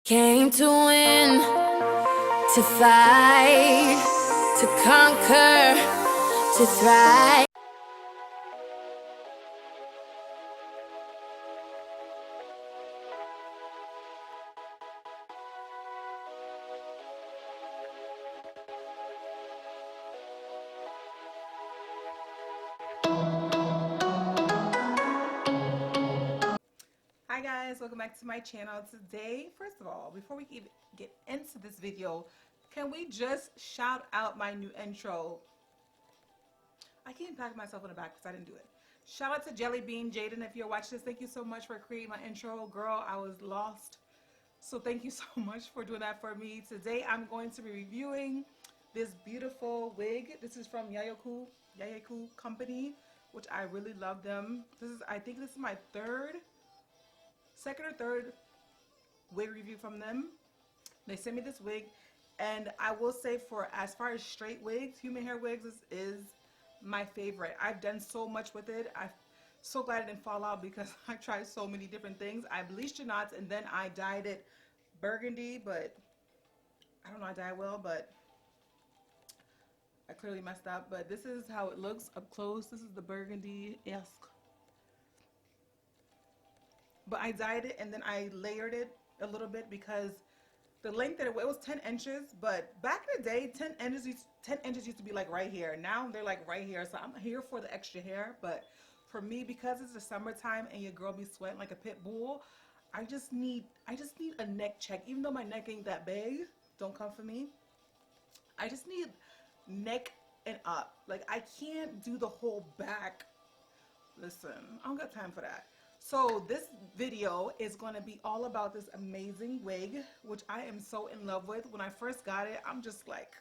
Came to win, to fight, to conquer, to thrive. Hi guys, welcome back to my channel. Today, first of all, before we even get into this video, can we just shout out my new intro? I can't pat myself on the back because I didn't do it. Shout out to Jelly Bean Jaden. If you're watching this, thank you so much for creating my intro. Girl, I was lost. So thank you so much for doing that for me. Today I'm going to be reviewing this beautiful wig. This is from YAYAKU company, which I really love them. I think this is my second or third wig review from them. They sent me this wig, and I will say, for as far as straight wigs, human hair wigs is my favorite. I've done so much with it. I'm so glad it didn't fall out because I tried so many different things. I bleached the knots and then I dyed it burgundy, but I don't know, I dyed well, but I clearly messed up. But this is how it looks up close. This is the burgundy-esque. But I dyed it and then I layered it a little bit because the length that it was 10 inches, but back in the day, 10 inches used to be like right here. Now they're like right here, so I'm here for the extra hair. But for me, because it's the summertime and your girl be sweating like a pit bull, I just need a neck check. Even though my neck ain't that big, don't come for me. I just need neck and up. Like, I can't do the whole back. Listen, I don't got time for that. So this video is going to be all about this amazing wig, which I am so in love with. When I first got it, I'm just like,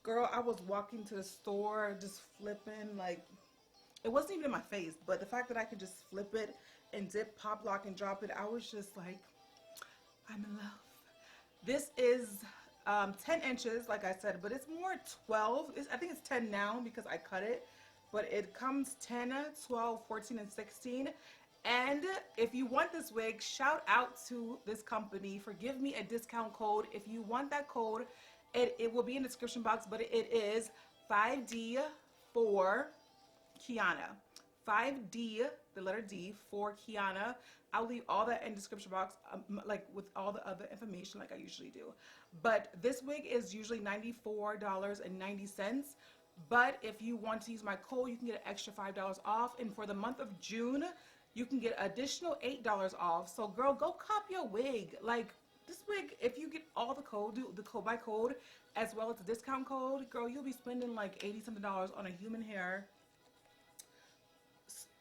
girl, I was walking to the store just flipping, like, it wasn't even in my face, but the fact that I could just flip it and dip, pop, lock, and drop it, I was just like, I'm in love. This is 10 inches, like I said, but it's more 12. I think it's 10 now because I cut it. But it comes 10, 12, 14, and 16. And if you want this wig, shout out to this company for giving me a discount code. If you want that code, it will be in the description box, but it is 5D for Kiana. 5D, the letter D, for Kiana. I'll leave all that in the description box, like with all the other information like I usually do. But this wig is usually $94.90. But if you want to use my code, you can get an extra $5 off. And for the month of June, you can get additional $8 off. So girl, go cop your wig. Like, this wig, if you get all the code, do the code by code, as well as the discount code, girl, you'll be spending like 80 something dollars on a human hair.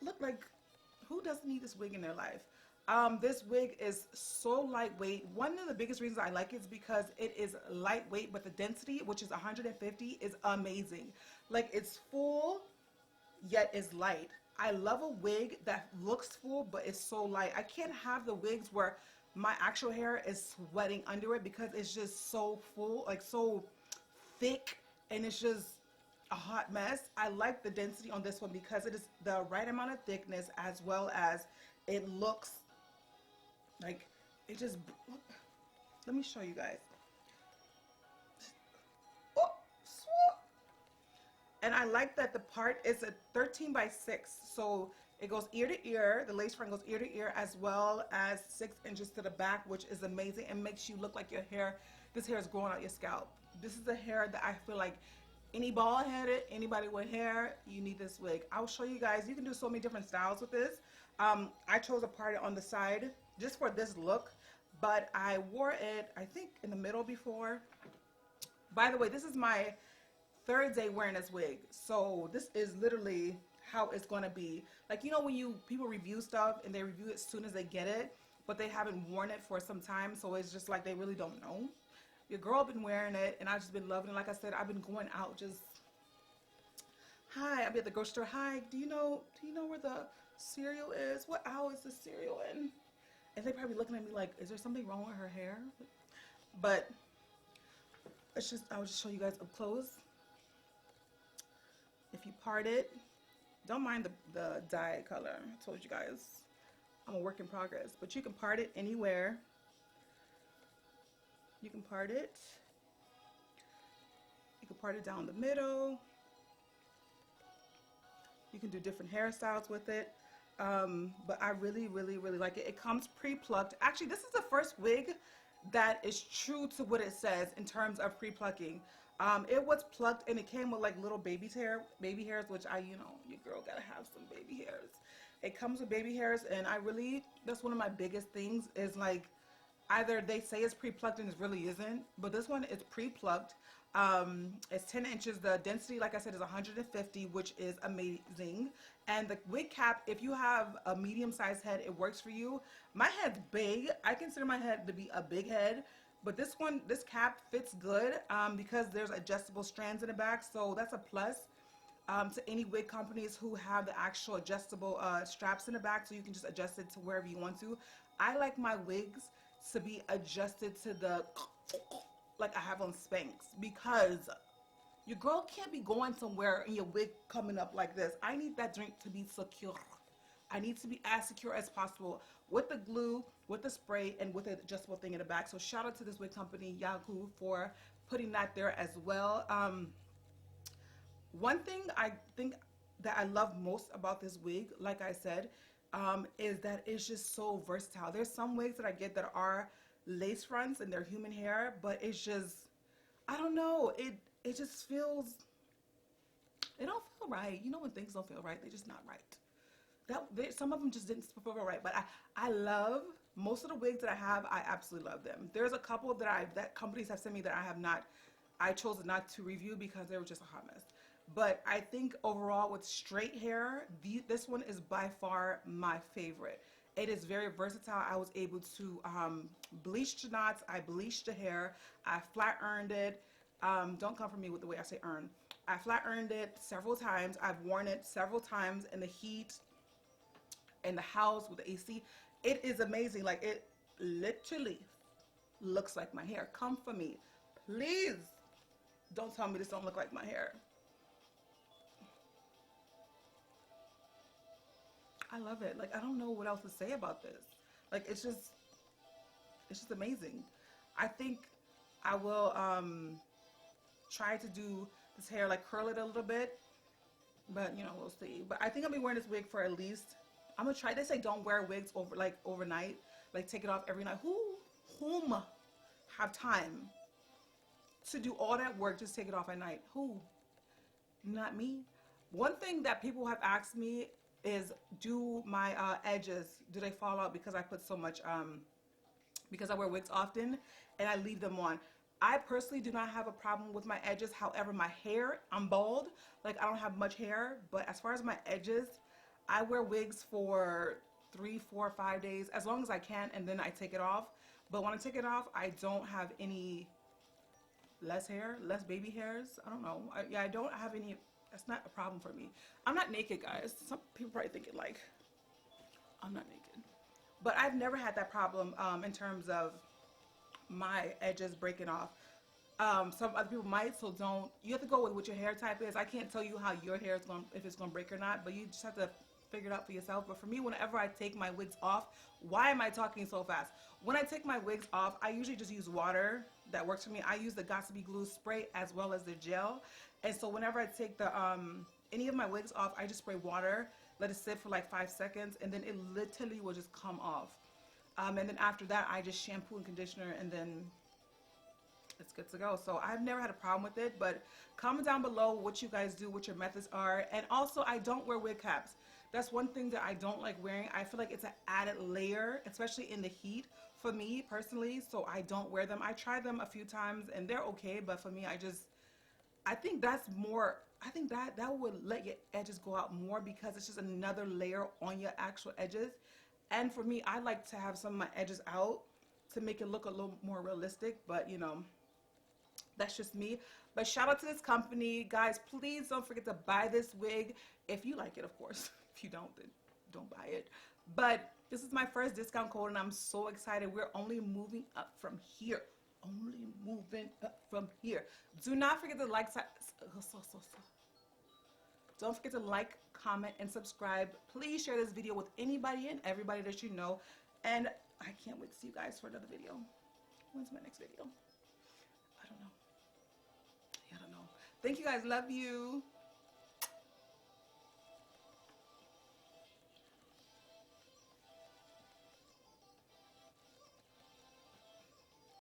Look, like, who doesn't need this wig in their life? This wig is so lightweight. One of the biggest reasons I like it is because it is lightweight, but the density, which is 150, is amazing. Like, it's full, yet is light. I love a wig that looks full, but it's so light. I can't have the wigs where my actual hair is sweating under it because it's just so full, like so thick, and it's just a hot mess. I like the density on this one because it is the right amount of thickness, as well as it looks like it just, let me show you guys. Oh, and I like that the part is a 13 by 6, so it goes ear to ear. The lace front goes ear to ear, as well as 6 inches to the back, which is amazing and makes you look like this hair is growing out your scalp. This is the hair that I feel like any bald headed, anybody with hair, you need this wig. I'll show you guys. You can do so many different styles with this. I chose a part on the side just for this look, but I wore it, I think, in the middle before. By the way, this is my third day wearing this wig, so this is literally how it's going to be. Like, you know, when people review stuff and they review it as soon as they get it, but they haven't worn it for some time, so it's just like they really don't know. Your girl been wearing it, and I've just been loving it. Like I said, I've been going out just, hi, I'll be at the grocery store. Hi, do you know where the cereal is? What aisle is the cereal in? And they probably looking at me like, is there something wrong with her hair? But I'll just show you guys up close. If you part it, don't mind the dye color. I told you guys, I'm a work in progress. But you can part it anywhere. You can part it. You can part it down the middle. You can do different hairstyles with it. But I really, really, really like it. It comes pre-plucked. Actually, this is the first wig that is true to what it says in terms of pre-plucking. It was plucked and it came with like little baby hairs, which your girl gotta have some baby hairs. It comes with baby hairs, and that's one of my biggest things is like either they say it's pre-plucked and it really isn't, but this one is pre-plucked. It's 10 inches. The density, like I said, is 150, which is amazing. And the wig cap, if you have a medium-sized head, it works for you. My head's big. I consider my head to be a big head, but this cap fits good because there's adjustable strands in the back, so that's a plus. To any wig companies who have the actual adjustable straps in the back, so you can just adjust it to wherever you want to. I like my wigs to be adjusted to the like I have on Spanx, because your girl can't be going somewhere and your wig coming up like this. I need that drink to be secure. I need to be as secure as possible with the glue, with the spray, and with the adjustable thing in the back. So shout out to this wig company, YAYAKU, for putting that there as well. One thing I think that I love most about this wig, like I said, is that it's just so versatile. There's some wigs that I get that are lace fronts and they're human hair, but it's just, I don't know, it just feels, it don't feel right. You know when things don't feel right, they're just not right. Some of them just didn't feel right, but I love most of the wigs that I have. I absolutely love them. There's a couple that companies have sent me that I chose not to review because they were just a hot mess. But I think overall with straight hair, this one is by far my favorite. It is very versatile. I was able to bleach the knots. I bleached the hair. I flat ironed it. Don't come for me with the way I say earn. I flat ironed it several times. I've worn it several times in the heat, in the house with the AC. It is amazing. Like, it literally looks like my hair. Come for me. Please don't tell me this don't look like my hair. I love it. Like, I don't know what else to say about this. Like, it's just amazing. I think I will try to do this hair, like curl it a little bit, but we'll see. But I think I'll be wearing this wig for at least, I'm gonna try. They say don't wear wigs overnight, like take it off every night. Whom have time to do all that work, just take it off at night? Who? Not me. One thing that people have asked me is, do my edges, do they fall out because I put so much because I wear wigs often and I leave them on? I personally do not have a problem with my edges. However, my hair, I'm bald, like I don't have much hair, but as far as my edges, I wear wigs for 3, 4, 5 days, as long as I can, and then I take it off. But when I take it off, I don't have any less baby hairs. I don't know. I don't have any. That's not a problem for me. I'm not naked, guys. Some people probably thinking like I'm not naked, but I've never had that problem in terms of my edges breaking off. Some other people might, so don't. You have to go with what your hair type is. I can't tell you how your hair is going, if it's going to break or not, but you just have to figure it out for yourself. But for me, whenever I take my wigs off, why am I talking so fast? When I take my wigs off, I usually just use water. That works for me. I use the Gossipy Glue spray as well as the gel. And so whenever I take the any of my wigs off, I just spray water, let it sit for like 5 seconds, and then it literally will just come off. And then after that, I just shampoo and conditioner, and then it's good to go. So I've never had a problem with it, but comment down below what you guys do, what your methods are. And also, I don't wear wig caps. That's one thing that I don't like wearing. I feel like it's an added layer, especially in the heat for me personally, so I don't wear them. I tried them a few times and they're okay, but for me, I think that's more, I think that would let your edges go out more, because it's just another layer on your actual edges. And for me, I like to have some of my edges out to make it look a little more realistic, but that's just me. But shout out to this company. Guys, please don't forget to buy this wig if you like it, of course. If you don't, then don't buy it. But this is my first discount code and I'm so excited. We're only moving up from here. Only moving up from here. Do not forget to like, don't forget to like, comment, and subscribe. Please share this video with anybody and everybody that you know. And I can't wait to see you guys for another video. When's my next video? I don't know. I don't know. Thank you guys. Love you.